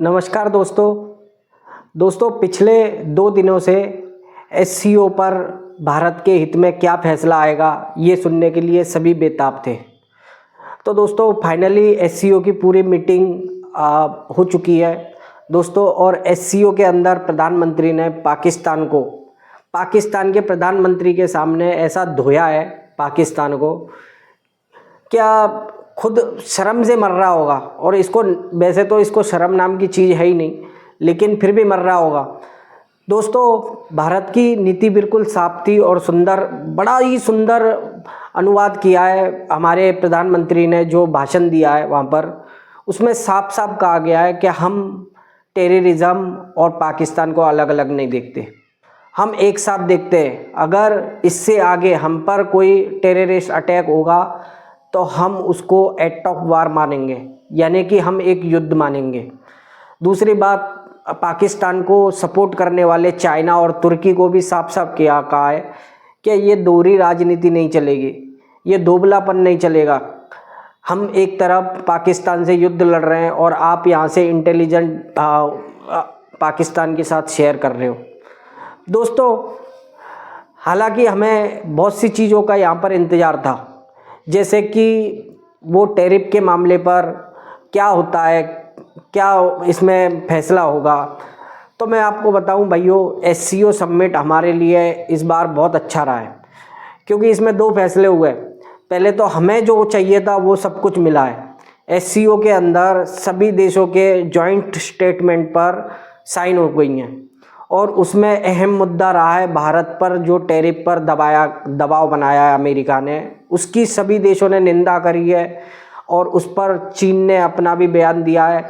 नमस्कार दोस्तों पिछले 2 दिनों से एससीओ पर भारत के हित में क्या फैसला आएगा ये सुनने के लिए सभी बेताब थे। तो दोस्तों फाइनली एससीओ की पूरी मीटिंग हो चुकी है दोस्तों। और एससीओ के अंदर प्रधानमंत्री ने पाकिस्तान के प्रधानमंत्री के सामने ऐसा धोया है पाकिस्तान को, क्या खुद शर्म से मर रहा होगा। और इसको वैसे तो इसको शर्म नाम की चीज़ है ही नहीं, लेकिन फिर भी मर रहा होगा। दोस्तों भारत की नीति बिल्कुल साफ थी और सुंदर, बड़ा ही सुंदर अनुवाद किया है हमारे प्रधानमंत्री ने। जो भाषण दिया है वहाँ पर उसमें साफ साफ कहा गया है कि हम टेररिज्म और पाकिस्तान को अलग अलग नहीं देखते, हम एक साथ देखते हैं। अगर इससे आगे हम पर कोई टेररिस्ट अटैक होगा तो हम उसको एक्ट ऑफ वार मानेंगे, यानी कि हम एक युद्ध मानेंगे। दूसरी बात, पाकिस्तान को सपोर्ट करने वाले चाइना और तुर्की को भी साफ साफ कहा है कि ये दोहरी राजनीति नहीं चलेगी, ये दोगलापन नहीं चलेगा। हम एक तरफ पाकिस्तान से युद्ध लड़ रहे हैं और आप यहाँ से इंटेलिजेंट पाकिस्तान के साथ शेयर कर रहे हो। दोस्तों हालांकि हमें बहुत सी चीज़ों का यहाँ पर इंतज़ार था, जैसे कि वो टैरिफ के मामले पर क्या होता है, क्या इसमें फैसला होगा। तो मैं आपको बताऊं भाइयों, एससीओ समिट हमारे लिए इस बार बहुत अच्छा रहा है, क्योंकि इसमें 2 फैसले हुए। पहले तो हमें जो चाहिए था वो सब कुछ मिला है। एससीओ के अंदर सभी देशों के जॉइंट स्टेटमेंट पर साइन हो गई हैं और उसमें अहम मुद्दा रहा है भारत पर जो टैरिफ पर दबाव बनाया है अमेरिका ने, उसकी सभी देशों ने निंदा करी है। और उस पर चीन ने अपना भी बयान दिया है।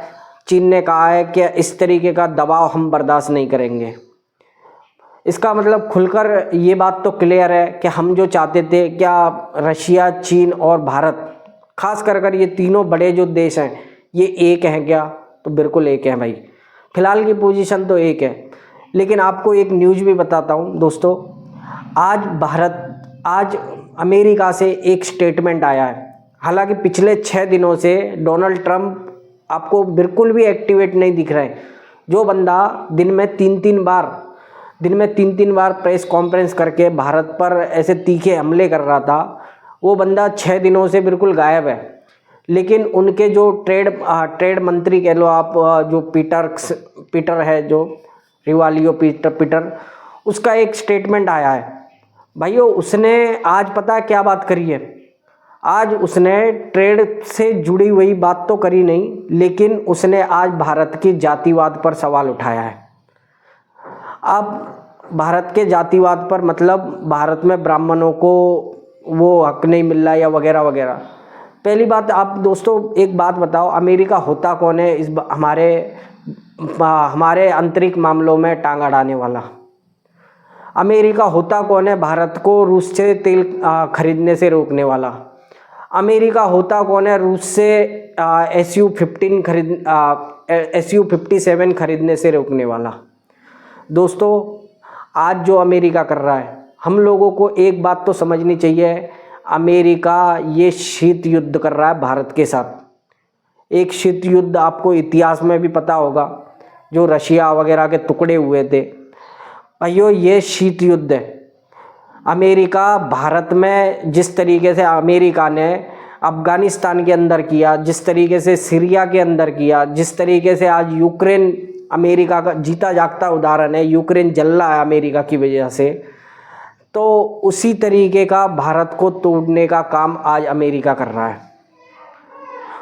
चीन ने कहा है कि इस तरीके का दबाव हम बर्दाश्त नहीं करेंगे। इसका मतलब खुलकर ये बात तो क्लियर है कि हम जो चाहते थे, क्या रशिया, चीन और भारत, खास कर ये तीनों बड़े जो देश हैं, ये एक हैं क्या? तो बिल्कुल एक हैं भाई। फिलहाल की पोजीशन तो एक है। लेकिन आपको एक न्यूज़ भी बताता हूँ दोस्तों। आज अमेरिका से एक स्टेटमेंट आया है। हालांकि पिछले 6 दिनों से डोनाल्ड ट्रंप आपको बिल्कुल भी एक्टिवेट नहीं दिख रहे। जो बंदा दिन में तीन तीन बार प्रेस कॉन्फ्रेंस करके भारत पर ऐसे तीखे हमले कर रहा था, वो बंदा 6 दिनों से बिल्कुल गायब है। लेकिन उनके जो ट्रेड मंत्री कह लो आप, जो पीटर है, जो रिवालियो पीटर, उसका एक स्टेटमेंट आया है भाइयों। उसने आज पता क्या बात करी है? आज उसने ट्रेड से जुड़ी हुई बात तो करी नहीं, लेकिन उसने आज भारत के जातिवाद पर सवाल उठाया है। अब भारत के जातिवाद पर मतलब भारत में ब्राह्मणों को वो हक नहीं मिल रहा या वगैरह वगैरह। पहली बात, आप दोस्तों एक बात बताओ, अमेरिका होता कौन है इस हमारे आंतरिक मामलों में टांग अड़ाने वाला? अमेरिका होता कौन है भारत को रूस से तेल खरीदने से रोकने वाला? अमेरिका होता कौन है रूस से SU-57 खरीदने से रोकने वाला? दोस्तों आज जो अमेरिका कर रहा है, हम लोगों को एक बात तो समझनी चाहिए, अमेरिका ये शीत युद्ध कर रहा है भारत के साथ। एक शीत युद्ध आपको इतिहास में भी पता होगा, जो रशिया वगैरह के टुकड़े हुए थे भाइयों, ये शीत युद्ध है। अमेरिका भारत में जिस तरीके से अमेरिका ने अफ़गानिस्तान के अंदर किया, जिस तरीके से सीरिया के अंदर किया, जिस तरीके से आज यूक्रेन अमेरिका का जीता जागता उदाहरण है, यूक्रेन जल रहा है अमेरिका की वजह से, तो उसी तरीके का भारत को तोड़ने का काम आज अमेरिका कर रहा है।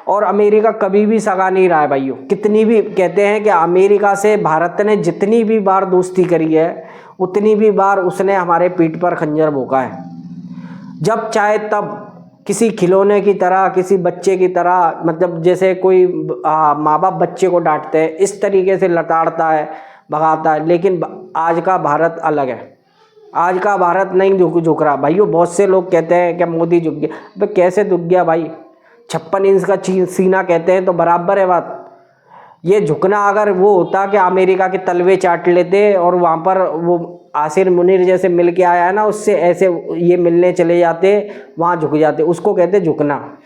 और अमेरिका कभी भी सगा नहीं रहा है भाइयों। कितनी भी कहते हैं कि अमेरिका से भारत ने जितनी भी बार दोस्ती करी है, उतनी भी बार उसने हमारे पीठ पर खंजर भोंका है। जब चाहे तब किसी खिलौने की तरह, किसी बच्चे की तरह, मतलब जैसे कोई माँ बाप बच्चे को डांटते हैं, इस तरीके से लताड़ता है, भगाता है। लेकिन आज का भारत अलग है। आज का भारत नहीं झुक रहा भाइयों। बहुत से लोग कहते हैं कि मोदी झुक गया। अबे कैसे झुक गया भाई? 56 इंच का सीना कहते हैं तो बराबर है बात। ये झुकना अगर वो होता कि अमेरिका के तलवे चाट लेते और वहाँ पर वो आसिर मुनीर जैसे मिल के आया है ना, उससे ऐसे ये मिलने चले जाते, वहाँ झुक जाते, उसको कहते झुकना।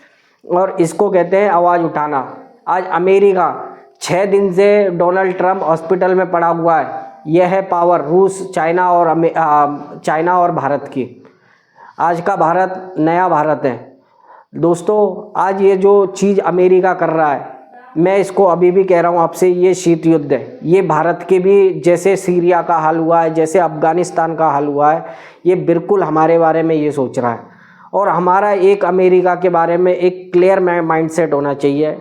और इसको कहते हैं आवाज़ उठाना। आज अमेरिका 6 दिन से डोनाल्ड ट्रंप हॉस्पिटल में पड़ा हुआ है। यह है पावर रूस, चाइना और भारत की। आज का भारत नया भारत है दोस्तों। आज ये जो चीज़ अमेरिका कर रहा है, मैं इसको अभी भी कह रहा हूँ आपसे, ये शीत युद्ध है। ये भारत के भी जैसे सीरिया का हाल हुआ है, जैसे अफ़गानिस्तान का हाल हुआ है, ये बिल्कुल हमारे बारे में ये सोच रहा है। और हमारा एक अमेरिका के बारे में एक क्लियर माइंडसेट होना चाहिए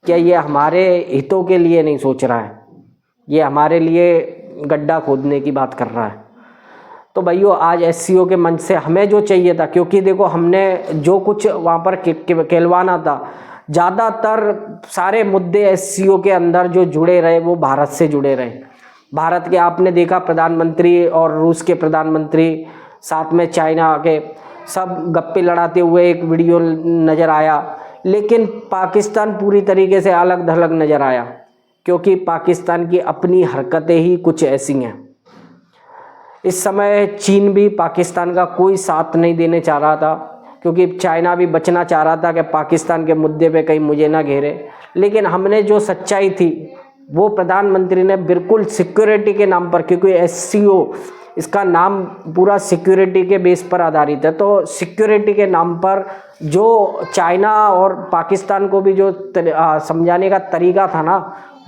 कि ये हमारे हितों के लिए नहीं सोच रहा है, ये हमारे लिए गड्ढा खोदने की बात कर रहा है। तो भाइयों, आज एससीओ के मंच से हमें जो चाहिए था, क्योंकि देखो हमने जो कुछ वहाँ पर कहलवाना था, ज़्यादातर सारे मुद्दे एससीओ के अंदर जो जुड़े रहे वो भारत से जुड़े रहे। भारत के आपने देखा प्रधानमंत्री और रूस के प्रधानमंत्री साथ में चाइना के सब गप्पे लड़ाते हुए एक वीडियो नज़र आया, लेकिन पाकिस्तान पूरी तरीके से अलग थलग नज़र आया, क्योंकि पाकिस्तान की अपनी हरकतें ही कुछ ऐसी हैं। इस समय चीन भी पाकिस्तान का कोई साथ नहीं देने चाह रहा था, क्योंकि चाइना भी बचना चाह रहा था कि पाकिस्तान के मुद्दे पे कहीं मुझे ना घेरे। लेकिन हमने जो सच्चाई थी वो प्रधानमंत्री ने बिल्कुल सिक्योरिटी के नाम पर, क्योंकि एससीओ इसका नाम पूरा सिक्योरिटी के बेस पर आधारित है, तो सिक्योरिटी के नाम पर जो चाइना और पाकिस्तान को भी जो समझाने का तरीका था ना,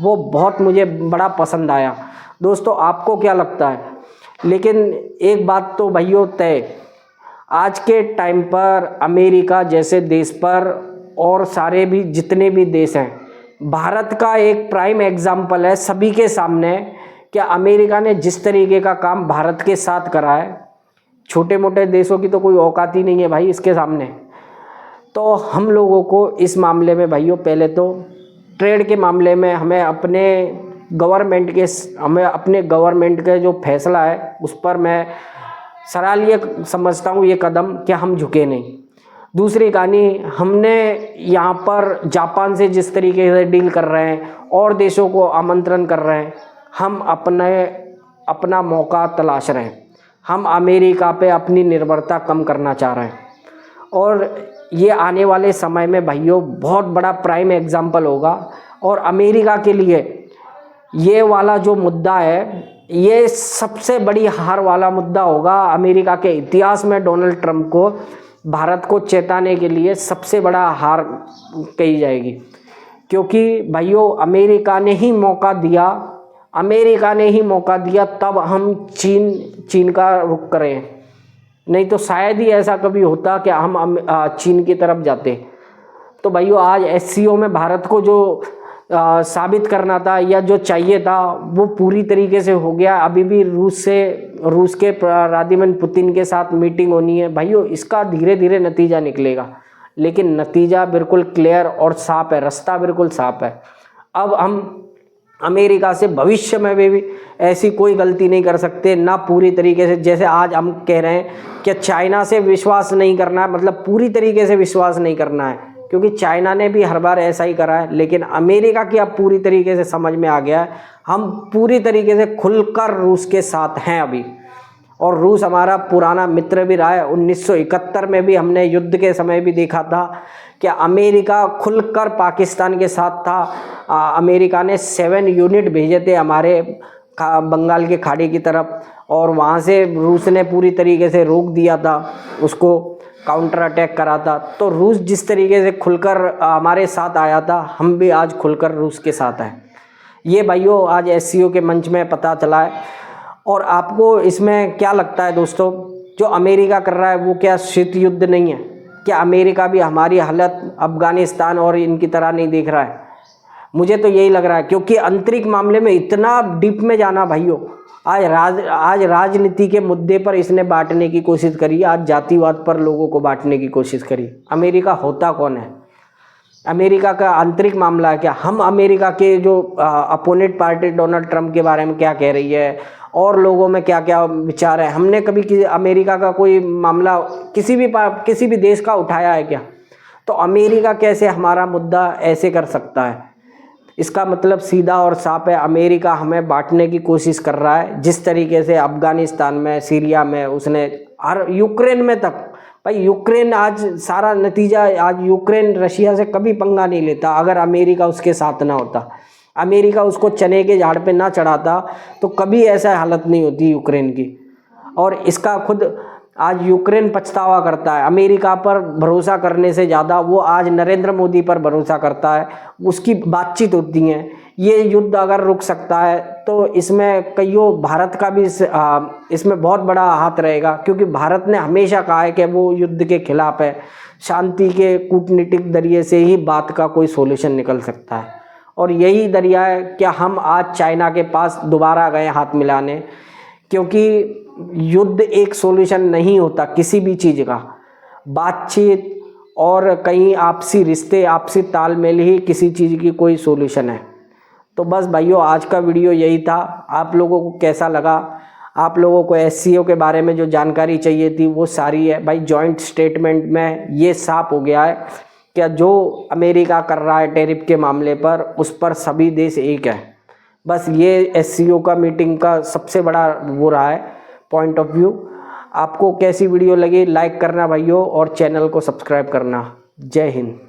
वो बहुत मुझे बड़ा पसंद आया। दोस्तों, आपको क्या लगता है? लेकिन एक बात तो भाइयों तय, आज के टाइम पर अमेरिका जैसे देश पर और सारे भी जितने भी देश हैं, भारत का एक प्राइम एग्जाम्पल है सभी के सामने कि अमेरिका ने जिस तरीके का काम भारत के साथ करा है, छोटे मोटे देशों की तो कोई औकात ही नहीं है भाई इसके सामने। तो हम लोगों को इस मामले में भाइयों, पहले तो ट्रेड के मामले में हमें अपने गवर्नमेंट के जो फैसला है उस पर मैं सराहनीय समझता हूँ ये कदम कि हम झुके नहीं। दूसरी कहानी, हमने यहाँ पर जापान से जिस तरीके से डील कर रहे हैं और देशों को आमंत्रण कर रहे हैं, हम अपना मौका तलाश रहे हैं। हम अमेरिका पे अपनी निर्भरता कम करना चाह रहे हैं, और ये आने वाले समय में भाइयों बहुत बड़ा प्राइम एग्जाम्पल होगा। और अमेरिका के लिए ये वाला जो मुद्दा है, ये सबसे बड़ी हार वाला मुद्दा होगा अमेरिका के इतिहास में। डोनाल्ड ट्रंप को भारत को चेताने के लिए सबसे बड़ा हार कही जाएगी, क्योंकि भाइयों अमेरिका ने ही मौका दिया, तब हम चीन का रुख करें। नहीं तो शायद ही ऐसा कभी होता कि हम चीन की तरफ जाते। तो भाइयों, आज एससीओ में भारत को जो साबित करना था या जो चाहिए था वो पूरी तरीके से हो गया। अभी भी रूस के व्लादिमीर पुतिन के साथ मीटिंग होनी है भाइयों, इसका धीरे धीरे नतीजा निकलेगा, लेकिन नतीजा बिल्कुल क्लियर और साफ है, रास्ता बिल्कुल साफ है। अब हम अमेरिका से भविष्य में भी ऐसी कोई गलती नहीं कर सकते, ना पूरी तरीके से, जैसे आज हम कह रहे हैं कि चाइना से विश्वास नहीं करना है, मतलब पूरी तरीके से विश्वास नहीं करना है, क्योंकि चाइना ने भी हर बार ऐसा ही करा है। लेकिन अमेरिका की अब पूरी तरीके से समझ में आ गया है, हम पूरी तरीके से खुलकर रूस के साथ हैं अभी। और रूस हमारा पुराना मित्र भी रहा है। 1971 में भी हमने युद्ध के समय भी देखा था कि अमेरिका खुलकर पाकिस्तान के साथ था। अमेरिका ने 7 यूनिट भेजे थे हमारे बंगाल के खाड़ी की तरफ, और वहाँ से रूस ने पूरी तरीके से रोक दिया था, उसको काउंटर अटैक करा था। तो रूस जिस तरीके से खुलकर हमारे साथ आया था, हम भी आज खुलकर रूस के साथ हैं। ये भाइयों आज एससीओ के मंच में पता चला है। और आपको इसमें क्या लगता है दोस्तों, जो अमेरिका कर रहा है वो क्या शीत युद्ध नहीं है? क्या अमेरिका भी हमारी हालत अफ़गानिस्तान और इनकी तरह नहीं देख रहा है? मुझे तो यही लग रहा है, क्योंकि आंतरिक मामले में इतना डीप में जाना भाइयों, आज राजनीति के मुद्दे पर इसने बांटने की कोशिश करी, आज जातिवाद पर लोगों को बांटने की कोशिश करी। अमेरिका होता कौन है? अमेरिका का आंतरिक मामला है क्या? हम अमेरिका के जो अपोनेंट पार्टी डोनाल्ड ट्रंप के बारे में क्या कह रही है और लोगों में क्या क्या विचार है, हमने कभी अमेरिका का कोई मामला किसी भी देश का उठाया है क्या? तो अमेरिका कैसे हमारा मुद्दा ऐसे कर सकता है? इसका मतलब सीधा और साफ है, अमेरिका हमें बांटने की कोशिश कर रहा है। जिस तरीके से अफ़गानिस्तान में, सीरिया में उसने, हर यूक्रेन में तक, भाई यूक्रेन आज सारा नतीजा, आज यूक्रेन रशिया से कभी पंगा नहीं लेता अगर अमेरिका उसके साथ ना होता। अमेरिका उसको चने के झाड़ पे ना चढ़ाता तो कभी ऐसा हालत नहीं होती यूक्रेन की। और इसका खुद आज यूक्रेन पछतावा करता है। अमेरिका पर भरोसा करने से ज़्यादा वो आज नरेंद्र मोदी पर भरोसा करता है, उसकी बातचीत होती है। ये युद्ध अगर रुक सकता है तो इसमें कईयों भारत का भी इसमें बहुत बड़ा हाथ रहेगा, क्योंकि भारत ने हमेशा कहा है कि वो युद्ध के खिलाफ है। शांति के कूटनीतिक जरिए से ही बात का कोई सोल्यूशन निकल सकता है, और यही जरिया है कि हम आज चाइना के पास दोबारा गए हाथ मिलाने, क्योंकि युद्ध एक सॉल्यूशन नहीं होता किसी भी चीज़ का। बातचीत और कहीं आपसी रिश्ते, आपसी तालमेल ही किसी चीज़ की कोई सॉल्यूशन है। तो बस भाइयों, आज का वीडियो यही था। आप लोगों को कैसा लगा? आप लोगों को SCO के बारे में जो जानकारी चाहिए थी वो सारी है भाई। जॉइंट स्टेटमेंट में ये साफ हो गया है कि जो अमेरिका कर रहा है टैरिफ के मामले पर, उस पर सभी देश एक है। बस ये SCO का मीटिंग का सबसे बड़ा वो रहा है पॉइंट ऑफ व्यू। आपको कैसी वीडियो लगी लाइक करना भाइयों, और चैनल को सब्सक्राइब करना। जय हिंद।